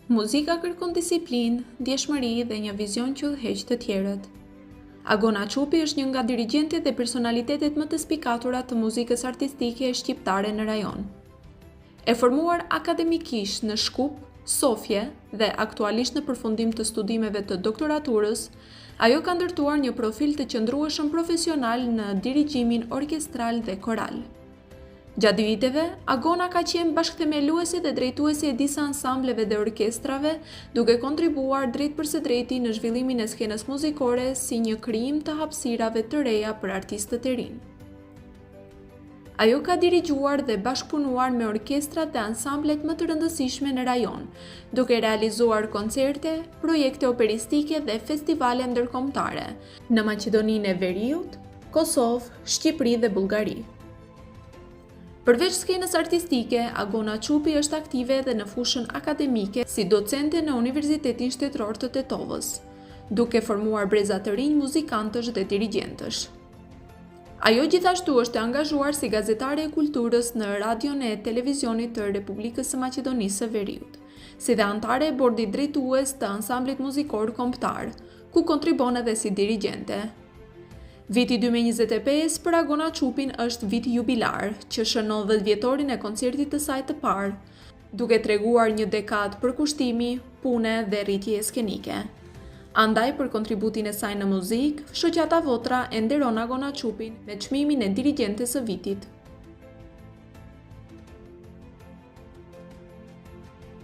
Muzika kërkon disiplinë, ndjeshmëri dhe një vizion që udhëheq të tjerët. Agona Çupi është një nga dirigjentët dhe personalitetet më të spikatura të muzikës artistike shqiptare në rajon. E formuar akademikisht në Shkup, Sofje dhe aktualisht në përfundim të studimeve të doktoraturës, ajo ka ndërtuar një profil të qëndrueshëm profesional në dirigjimin orkestral dhe koral. Gjatë viteve, Agona ka qenë bashkëthemeluese dhe drejtuese e disa ansambleve dhe orkestrave, duke kontribuar drejt për së drejti në zhvillimin e skenës muzikore si një krijim të hapësirave të reja për artistët e rinj. Ajo ka dirigjuar dhe bashkëpunuar me orkestrat dhe ansamblet më të rëndësishme në rajon, duke realizuar koncerte, projekte operistike dhe festivale ndërkombëtare në Maqedoninë e Veriut, Kosovë, Shqipëri dhe Bullgari. Përveç skenës artistike, Agona Çupi është aktive edhe në fushën akademike si docente në Universitetin Shtetëror të Tetovës, duke formuar breza të rinj muzikantësh dhe dirigjentësh. Ajo gjithashtu është angazhuar si gazetare e kulturës në radion e televizionit të Republikës së Maqedonisë së Veriut, si dhe antare e bordit drejtues të ansamblit muzikor kombëtar, ku kontribon edhe si dirigjente. Viti 2025 për Agona Çupin është vit jubilar, që shënon 10 vjetorin e koncertit të saj të parë, duke treguar një dekadë përkushtimi, pune dhe rritje skenike. Andaj për kontributin e saj në muzikë, Shoqata Votra e nderon Agona Çupin me çmimin e dirigjentes së vitit.